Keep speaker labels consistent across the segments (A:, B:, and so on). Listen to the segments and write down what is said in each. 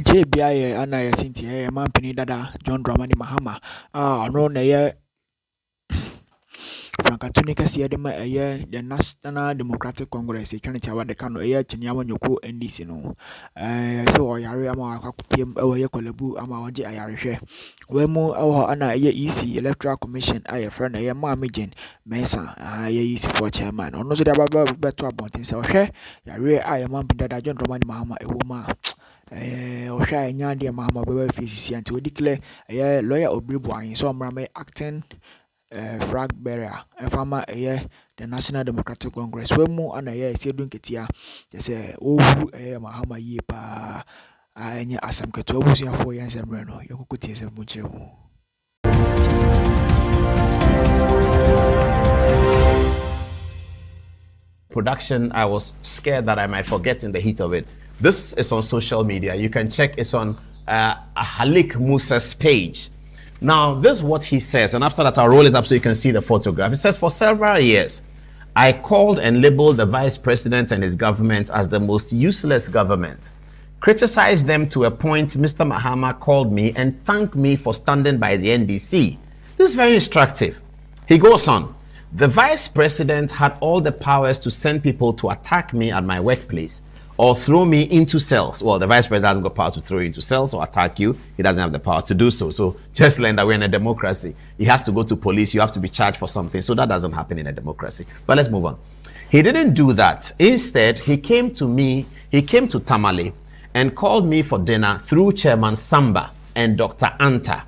A: che bia ye ana ye sinti ye mampini dada John Dramani Mahama no na ye Frankatuni kasi de ma the National Democratic Congress e twene tiawa de kano chinyama nyoko NDC no so oyare ama akwakutem ye kwalabu ama oje ayarehwe we mu ana EC Electoral Commission aye friend ye Mamejen Mensa ye EC for chairman ono so de baba beto abonten se ohwe yare aye mampini dada John Dramani Mahama ma ohwa nya de Mahama baba FCC anti we declare lawyer Obribu ayin so mrama acting flag bearer farmer the National Democratic Congress we mu ana sedun ketia say owu Mahama yi pa anya asam keto abusuafo yansem no yekokotie se mu kire mu.
B: Production, I was scared that I might forget in the heat of it. This is on social media. You can check. It's on Halik Musa's page. Now, this is what he says, and after that, I'll roll it up so you can see the photograph. It says, for several years, I called and labeled the vice president and his government as the most useless government. Criticized them to a point Mr. Mahama called me and thanked me for standing by the NDC. This is very instructive. He goes on, the vice president had all the powers to send people to attack me at my workplace or throw me into cells. Well, the vice president hasn't got power to throw you into cells or attack you. He doesn't have the power to do so. So just learn that we're in a democracy. He has to go to police. You have to be charged for something. So that doesn't happen in a democracy. But let's move on. He didn't do that. Instead, he came to Tamale and called me for dinner through Chairman Samba and Dr. Anta.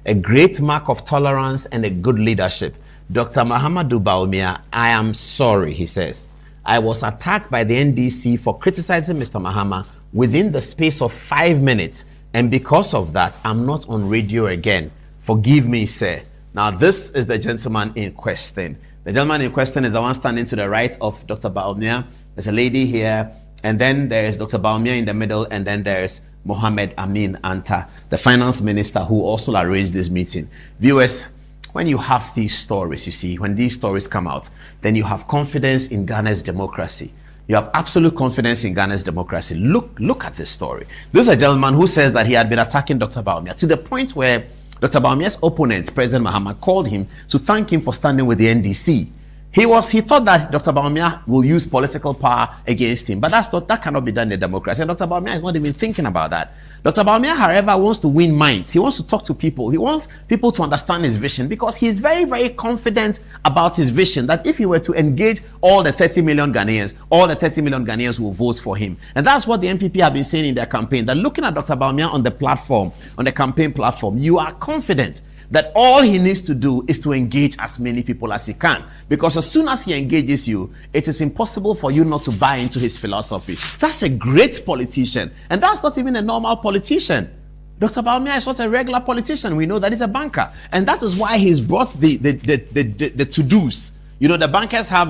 B: A great mark of tolerance and a good leadership. Dr. Mahamadou Bawumia, I am sorry, he says. I was attacked by the NDC for criticizing Mr. Mahama within the space of 5 minutes. And because of that, I'm not on radio again. Forgive me, sir. Now, this is the gentleman in question. The gentleman in question is the one standing to the right of Dr. Bawumia. There's a lady here, and then there's Dr. Bawumia in the middle, and then there's Mohamed Amin Anta, the finance minister who also arranged this meeting. Viewers, when you have these stories, you see, when these stories come out, then you have confidence in Ghana's democracy. You have absolute confidence in Ghana's democracy. Look at this story. This is a gentleman who says that he had been attacking Dr. Bawumia to the point where Dr. Bawumia's opponent, President Mahama, called him to thank him for standing with the NDC. He thought that Dr. Bawumia will use political power against him, but that cannot be done in a democracy. And Dr. Bawumia is not even thinking about that. Dr. Bawumia, however, wants to win minds. He wants to talk to people. He wants people to understand his vision because he is very, very confident about his vision that if he were to engage all the 30 million Ghanaians will vote for him. And that's what the NPP have been saying in their campaign, that looking at Dr. Bawumia on the platform, on the campaign platform, you are confident that all he needs to do is to engage as many people as he can. Because as soon as he engages you, it is impossible for you not to buy into his philosophy. That's a great politician. And that's not even a normal politician. Dr. Bawumia is not a regular politician. We know that he's a banker. And that is why he's brought the to-dos. You know, the bankers have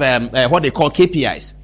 B: what they call KPIs.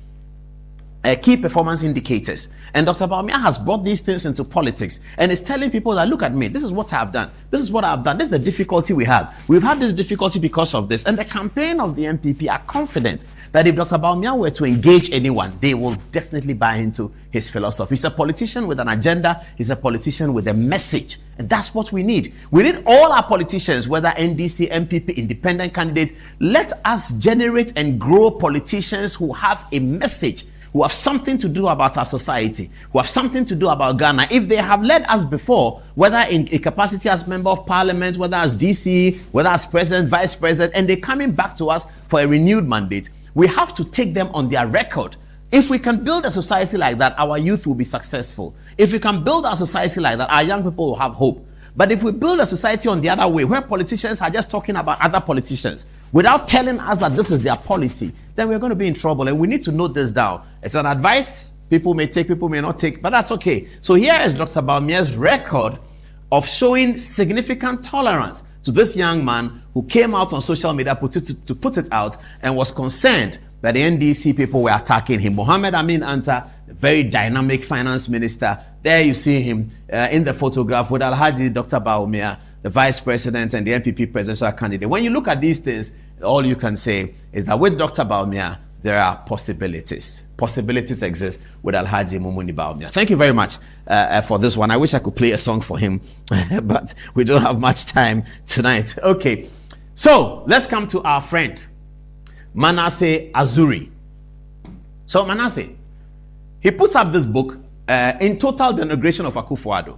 B: Key performance indicators. And Dr. Bawumia has brought these things into politics and is telling people that, look at me, this is what I've done. This is what I've done. This is the difficulty we have. We've had this difficulty because of this. And the campaign of the NPP are confident that if Dr. Bawumia were to engage anyone, they will definitely buy into his philosophy. He's a politician with an agenda. He's a politician with a message. And that's what we need. We need all our politicians, whether NDC, NPP, independent candidates. Let us generate and grow politicians who have a message, who have something to do about our society, who have something to do about Ghana. If they have led us before, whether in a capacity as member of parliament, whether as DC, whether as president, vice president, and they're coming back to us for a renewed mandate, we have to take them on their record. If we can build a society like that, our youth will be successful. If we can build a society like that, our young people will have hope. But if we build a society on the other way, where politicians are just talking about other politicians without telling us that this is their policy, then we're going to be in trouble. And we need to note this down. It's an advice. People may take, people may not take, but that's okay. So here is Dr. Bawumia's record of showing significant tolerance to this young man who came out on social media to put it out and was concerned that the NDC people were attacking him. Mohamed Amin Anta, the very dynamic finance minister, there you see him in the photograph with Alhaji Dr. Bawumia, the vice president and the NPP presidential candidate. When you look at these things, all you can say is that with Dr. Bawumia, there are possibilities. Possibilities exist with Alhaji Mumuni Bawumia. Thank you very much for this one. I wish I could play a song for him, but we don't have much time tonight. Okay, so let's come to our friend Manasseh Azuri. So Manasseh, he puts up this book in total denigration of Akufo-Addo.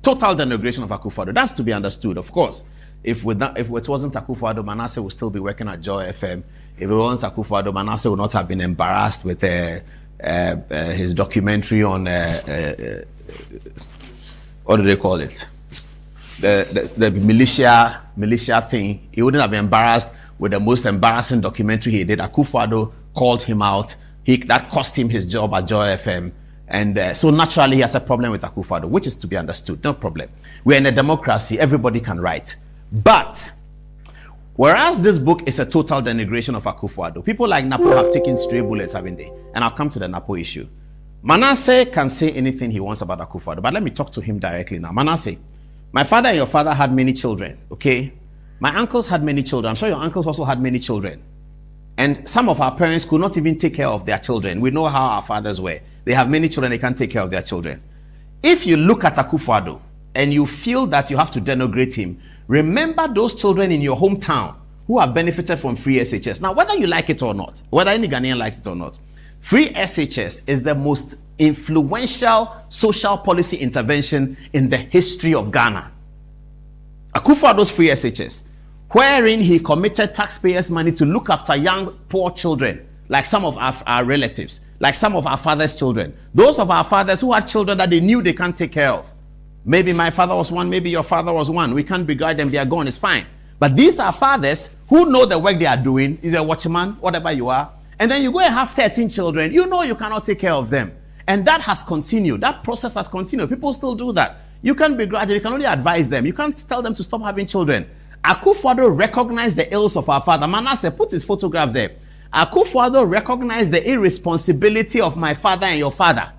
B: Total denigration of Akufo-Addo. That's to be understood, of course. If it wasn't Akufo-Addo, Manasseh would still be working at Joy FM. If it wasn't Akufo-Addo, Manasseh would not have been embarrassed with his documentary on what do they call it? The militia thing. He wouldn't have been embarrassed with the most embarrassing documentary he did. Akufo-Addo called him out. That cost him his job at Joy FM. And so naturally he has a problem with Akufo-Addo, which is to be understood. No problem. We're in a democracy. Everybody can write. But whereas this book is a total denigration of Akufo-Addo, people like NAPO have taken stray bullets, haven't they? And I'll come to the NAPO issue. Manasseh can say anything he wants about Akufo-Addo, but let me talk to him directly now. Manasseh, my father and your father had many children, okay? My uncles had many children. I'm sure your uncles also had many children. And some of our parents could not even take care of their children. We know how our fathers were. They have many children, they can't take care of their children. If you look at Akufo-Addo and you feel that you have to denigrate him, remember those children in your hometown who have benefited from free SHS. Now, whether you like it or not, whether any Ghanaian likes it or not, free SHS is the most influential social policy intervention in the history of Ghana. Akufo-Addo's free SHS, wherein he committed taxpayers' money to look after young, poor children, like some of our relatives, like some of our fathers' children. Those of our fathers who had children that they knew they can't take care of. Maybe my father was one, maybe your father was one. We can't begrudge them, they are gone, it's fine. But these are fathers who know the work they are doing, either a watchman, whatever you are, and then you go and have 13 children, you know you cannot take care of them. And that has continued, that process has continued. People still do that. You can't begrudge them, you can only advise them. You can't tell them to stop having children. Akufo-Addo recognized the ills of our father. Manasseh, put his photograph there. Akufo-Addo recognized the irresponsibility of my father and your father.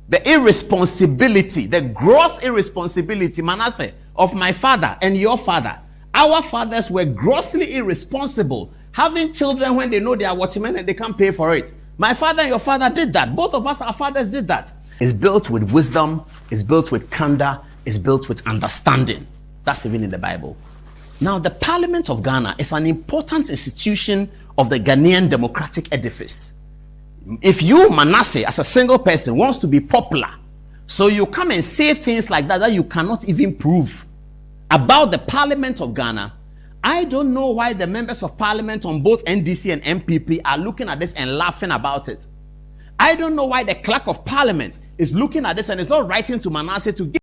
B: The irresponsibility, the gross irresponsibility, Manasseh, of my father and your father. Our fathers were grossly irresponsible, having children when they know they are watchmen and they can't pay for it. My father and your father did that. Both of us, our fathers did that. It's built with wisdom, it's built with candor, it's built with understanding. That's even in the Bible. Now, the Parliament of Ghana is an important institution of the Ghanaian democratic edifice. If you, Manasseh, as a single person, wants to be popular, so you come and say things like that you cannot even prove about the Parliament of Ghana, I don't know why the members of Parliament on both NDC and NPP are looking at this and laughing about it. I don't know why the clerk of Parliament is looking at this and is not writing to Manasseh to give